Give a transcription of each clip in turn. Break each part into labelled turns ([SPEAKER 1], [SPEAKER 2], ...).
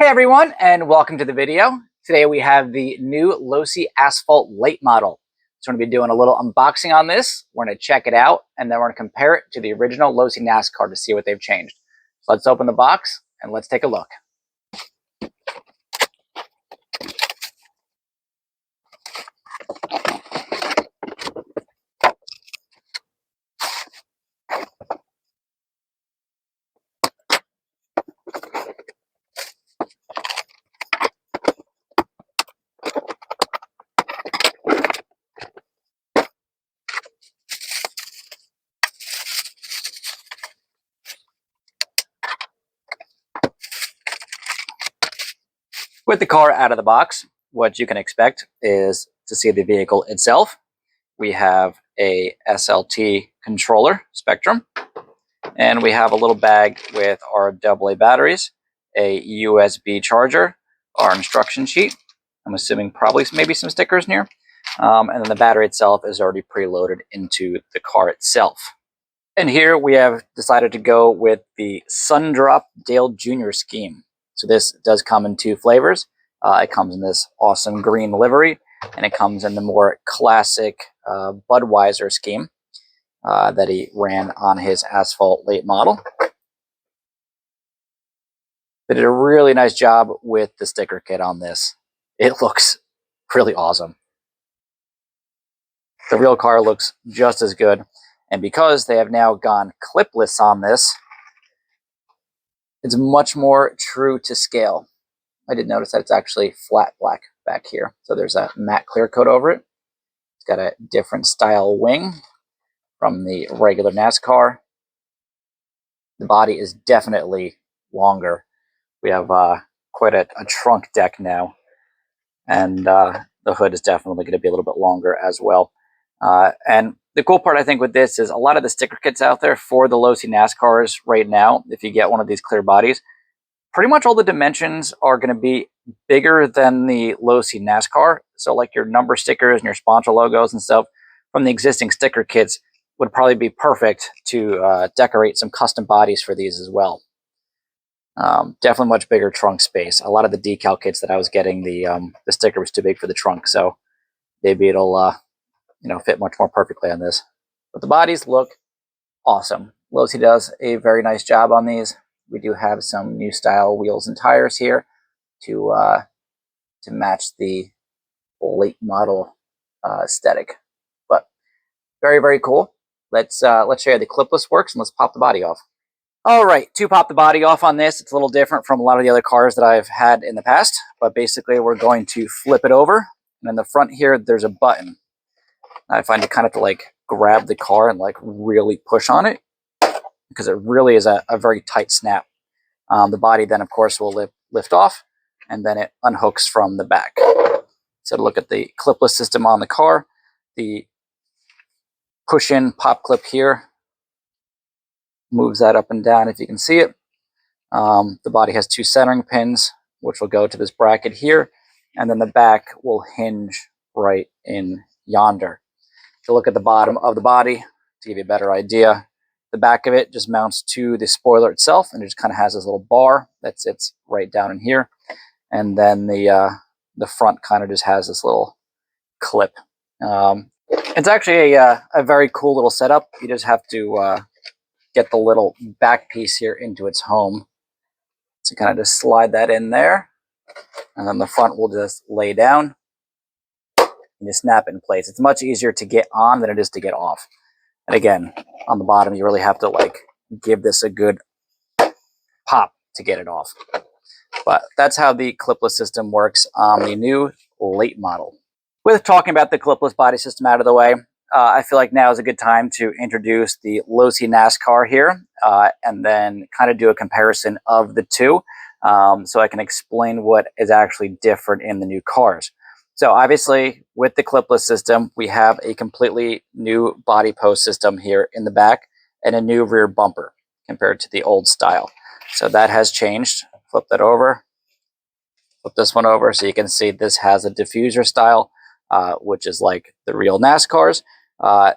[SPEAKER 1] Hey everyone, and welcome to the video. Today we have the new Losi Asphalt Late Model. So we're going to be doing a little unboxing on this. We're going to check it out, and then we're going to compare it to the original Losi NASCAR to see what they've changed. So let's open the box, and let's take a look. With the car out of the box, what you can expect is to see the vehicle itself. We have a SLT controller spectrum, and we have a little bag with our AA batteries, a USB charger, our instruction sheet. I'm assuming probably maybe some stickers in here. And then the battery itself is already preloaded into the car itself. And here we have decided to go with the Sundrop Dale Jr. scheme. So this does come in two flavors. It comes in this awesome green livery, and it comes in the more classic Budweiser scheme that he ran on his Asphalt Late Model. They did a really nice job with the sticker kit on this. It looks really awesome. The real car looks just as good, and because they have now gone clipless on this, it's much more true to scale. I did notice that it's actually flat black back here. So there's a matte clear coat over it. It's got a different style wing from the regular NASCAR. The body is definitely longer. We have quite a trunk deck now. And the hood is definitely going to be a little bit longer as well. And the cool part, I think, with this is a lot of the sticker kits out there for the Losi NASCARs right now, if you get one of these clear bodies, pretty much all the dimensions are going to be bigger than the Losi NASCAR. So like your number stickers and your sponsor logos and stuff from the existing sticker kits would probably be perfect to decorate some custom bodies for these as well. Definitely much bigger trunk space. A lot of the decal kits that I was getting, the sticker was too big for the trunk, so maybe it'll fit much more perfectly on this. But the bodies look awesome. Losi does a very nice job on these. We do have some new style wheels and tires here to match the late model aesthetic. But very, very cool. Let's show you how the clipless works, and let's pop the body off. All right, to pop the body off on this, it's a little different from a lot of the other cars that I've had in the past. But basically, we're going to flip it over, and in the front here, there's a button. I find it kind of to like grab the car and like really push on it, because it really is a very tight snap. The body then, of course, will lift off, and then it unhooks from the back. So to look at the clipless system on the car, the push-in pop clip here moves that up and down, if you can see it. The body has two centering pins, which will go to this bracket here, and then the back will hinge right in yonder. To look at the bottom of the body, to give you a better idea, the back of it just mounts to the spoiler itself, and it just kind of has this little bar that sits right down in here. And then the front kind of just has this little clip. It's actually a very cool little setup. You just have to get the little back piece here into its home. So kind of just slide that in there, and then the front will just lay down and just snap it in place. It's much easier to get on than it is to get off. And again, on the bottom, you really have to like give this a good pop to get it off. But that's how the clipless system works on the new Late Model. With talking about the clipless body system out of the way, I feel like now is a good time to introduce the Losi NASCAR here, and then kind of do a comparison of the two, so I can explain what is actually different in the new cars. So obviously, with the clipless system, we have a completely new body post system here in the back and a new rear bumper compared to the old style. So that has changed. Flip that over. Flip this one over so you can see this has a diffuser style, which is like the real NASCARs.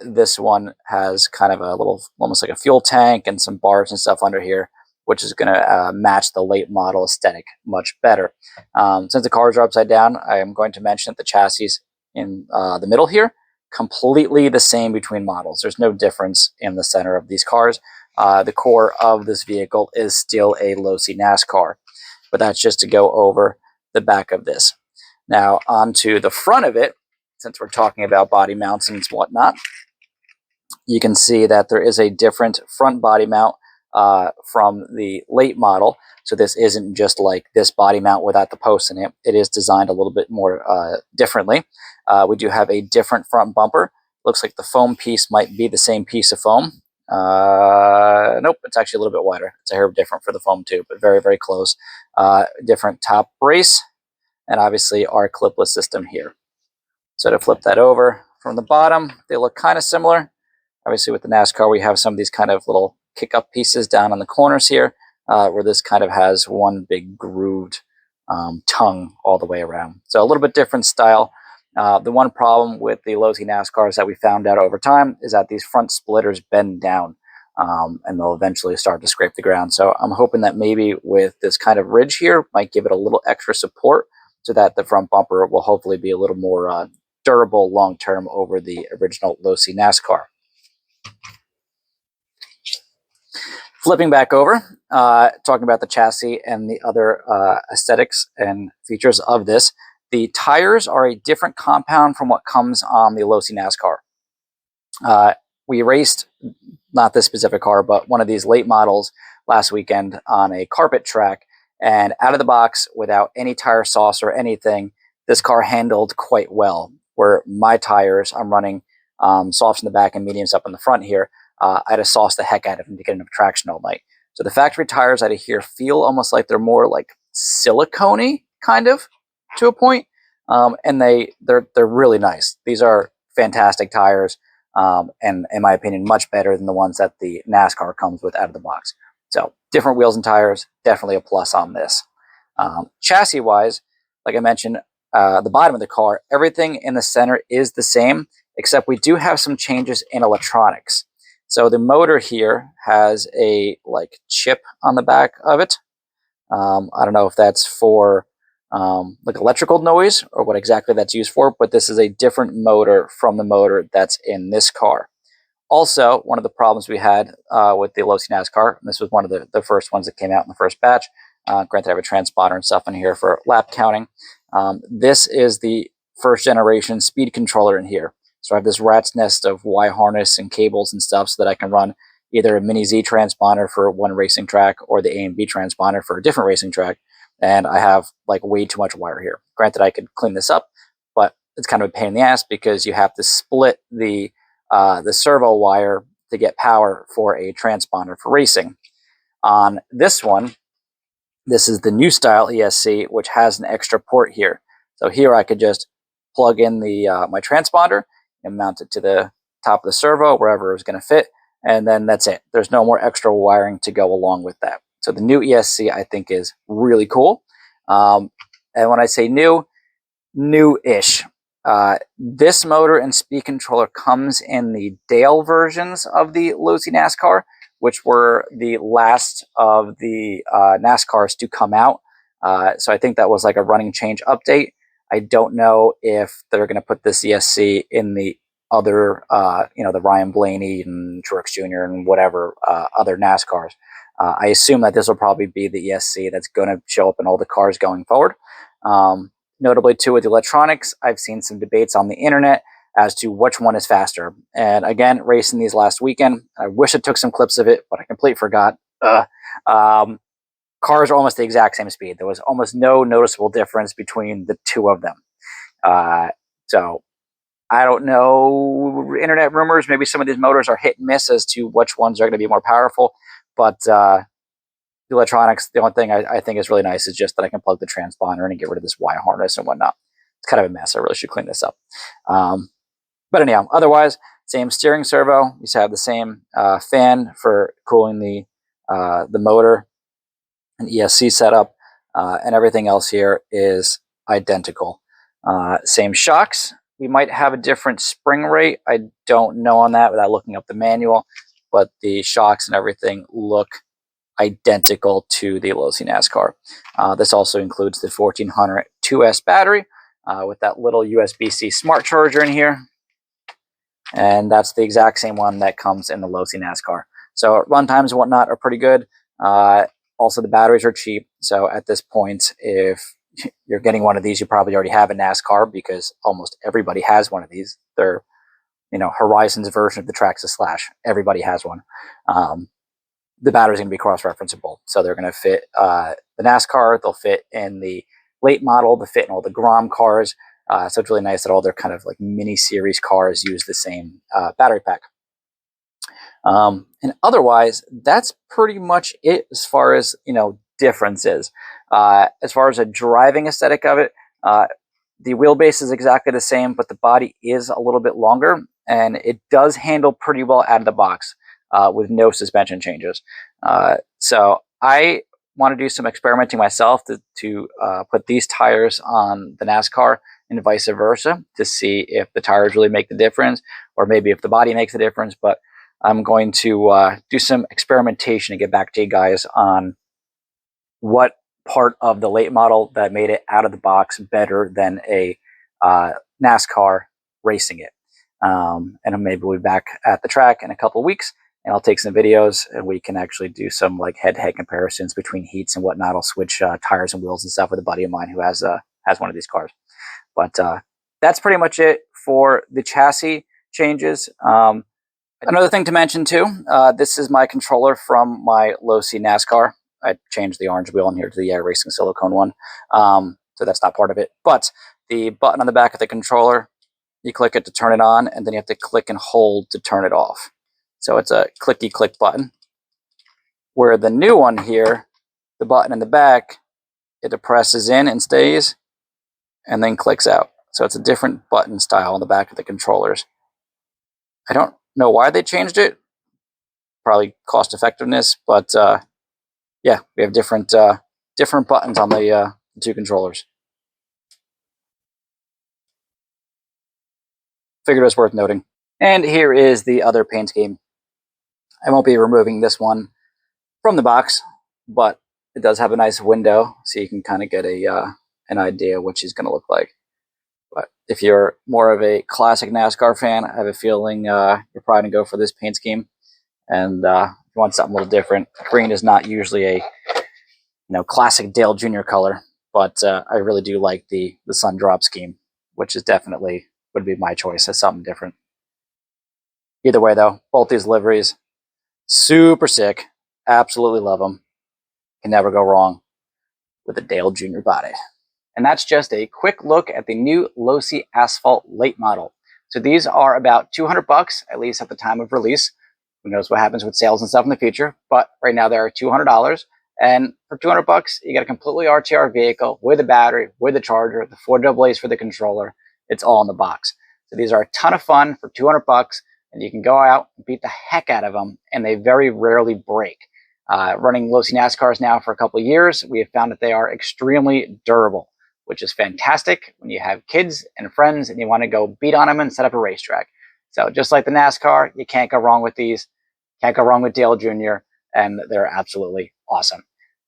[SPEAKER 1] This one has kind of a little, almost like a fuel tank and some bars and stuff under here. which is going to match the late model aesthetic much better. Since the cars are upside down, I am going to mention that the chassis in the middle here, completely the same between models. There's no difference in the center of these cars. The core of this vehicle is still a Losi NASCAR, but that's just to go over the back of this. Now onto the front of it, since we're talking about body mounts and whatnot, you can see that there is a different front body mount from the late model. So this isn't just like this body mount without the posts in it. It is designed a little bit more differently. We do have a different front bumper. Looks like the foam piece might be the same piece of foam. Nope, it's actually a little bit wider. It's a hair different for the foam too, but very, very close. Different top brace, and obviously our clipless system here. So to flip that over from the bottom, they look kind of similar. Obviously with the NASCAR, we have some of these kind of little kick-up pieces down on the corners here, where this kind of has one big grooved tongue all the way around. So a little bit different style. The one problem with the Losi NASCARs that we found out over time is that these front splitters bend down, and they'll eventually start to scrape the ground. So I'm hoping that maybe with this kind of ridge here, might give it a little extra support so that the front bumper will hopefully be a little more durable long-term over the original Losi NASCAR. Flipping back over, talking about the chassis and the other aesthetics and features of this, the tires are a different compound from what comes on the Losi NASCAR. We raced, not this specific car, but one of these late models last weekend on a carpet track, and out of the box, without any tire sauce or anything, this car handled quite well. Where my tires, I'm running softs in the back and mediums up in the front here, I had to sauce the heck out of them to get enough traction all night. So the factory tires out of here feel almost like they're more like silicone-y, kind of, to a point. And they're really nice. These are fantastic tires, and in my opinion, much better than the ones that the NASCAR comes with out of the box. So different wheels and tires, definitely a plus on this. Chassis-wise, like I mentioned, the bottom of the car, everything in the center is the same, except we do have some changes in electronics. So the motor here has a like chip on the back of it. I don't know if that's for like electrical noise or what exactly that's used for, but this is a different motor from the motor that's in this car. Also, one of the problems we had with the Losi NASCAR, and this was one of the first ones that came out in the first batch, granted I have a transponder and stuff in here for lap counting. This is the first generation speed controller in here. So I have this rat's nest of Y harness and cables and stuff so that I can run either a mini Z transponder for one racing track or the A and B transponder for a different racing track. And I have like way too much wire here. Granted, I could clean this up, but it's kind of a pain in the ass because you have to split the servo wire to get power for a transponder for racing. On this one, this is the new style ESC, which has an extra port here. So here I could just plug in the my transponder and mount it to the top of the servo, wherever it's going to fit, and then that's it. There's no more extra wiring to go along with that. So the new ESC, I think, is really cool. And when I say new, new-ish. This motor and speed controller comes in the Dale versions of the Losi NASCAR, which were the last of the NASCARs to come out. So I think that was like a running change update. I don't know if they're going to put this ESC in the other, the Ryan Blaney and Truex Jr. and whatever other NASCARs. I assume that this will probably be the ESC that's going to show up in all the cars going forward. Notably, too, with the electronics, I've seen some debates on the internet as to which one is faster. And again, racing these last weekend, I wish I took some clips of it, but I completely forgot. Cars are almost the exact same speed. There was almost no noticeable difference between the two of them. So I don't know, internet rumors, maybe some of these motors are hit and miss as to which ones are going to be more powerful. But the electronics, the only thing I think is really nice is just that I can plug the transponder in and get rid of this wire harness and whatnot. It's kind of a mess. I really should clean this up. But anyhow, otherwise, same steering servo. You have the same fan for cooling the motor and ESC setup, and everything else here is identical. Same shocks. We might have a different spring rate. I don't know on that without looking up the manual, but the shocks and everything look identical to the Losi NASCAR. This also includes the 1400 2S battery with that little USB-C smart charger in here. And that's the exact same one that comes in the Losi NASCAR. So runtimes and whatnot are pretty good. Also, the batteries are cheap. So at this point, if you're getting one of these, you probably already have a NASCAR because almost everybody has one of these. They're, Horizon's version of the Traxxas Slash. Everybody has one. The battery's going to be cross-referenceable. So they're going to fit the NASCAR. They'll fit in the late model. They'll fit in all the Grom cars. So it's really nice that all their kind of like mini series cars use the same battery pack. And otherwise, that's pretty much it as far as, differences. As far as a driving aesthetic of it, the wheelbase is exactly the same, but the body is a little bit longer, and it does handle pretty well out of the box with no suspension changes. So I want to do some experimenting myself to put these tires on the NASCAR and vice versa to see if the tires really make the difference, or maybe if the body makes the difference. But I'm going to do some experimentation and get back to you guys on what part of the late model that made it out of the box better than a NASCAR racing it. And maybe we'll be back at the track in a couple of weeks, and I'll take some videos and we can actually do some like head-to-head comparisons between heats and whatnot. I'll switch tires and wheels and stuff with a buddy of mine who has one of these cars. But that's pretty much it for the chassis changes. Another thing to mention too, this is my controller from my Losi NASCAR. I changed the orange wheel in here to the racing silicone one. So that's not part of it. But the button on the back of the controller, you click it to turn it on, and then you have to click and hold to turn it off. So it's a clicky click button. Where the new one here, the button in the back, it depresses in and stays, and then clicks out. So it's a different button style on the back of the controllers. I don't know why they changed it. Probably cost effectiveness, but yeah, we have different buttons on the two controllers. Figured it was worth noting. And here is the other paint scheme. I won't be removing this one from the box, but it does have a nice window, so you can kind of get an idea of what she's going to look like. But if you're more of a classic NASCAR fan, I have a feeling you're probably going to go for this paint scheme. And if you want something a little different, green is not usually a classic Dale Jr. color, but I really do like the sun drop scheme, which is definitely would be my choice as something different. Either way, though, both these liveries, super sick. Absolutely love them. Can never go wrong with a Dale Jr. body. And that's just a quick look at the new Losi Asphalt Late Model. So these are about $200, at least at the time of release. Who knows what happens with sales and stuff in the future, but right now they're $200. And for $200, you get a completely RTR vehicle with a battery, with a charger, the 4 AA's for the controller. It's all in the box. So these are a ton of fun for $200, and you can go out and beat the heck out of them, and they very rarely break. Running Losi NASCARs now for a couple of years, we have found that they are extremely durable, which is fantastic when you have kids and friends and you want to go beat on them and set up a racetrack. So just like the NASCAR, you can't go wrong with these. Can't go wrong with Dale Jr., and they're absolutely awesome.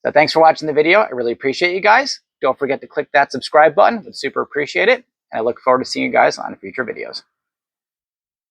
[SPEAKER 1] So thanks for watching the video. I really appreciate you guys. Don't forget to click that subscribe button. Would super appreciate it. And I look forward to seeing you guys on future videos.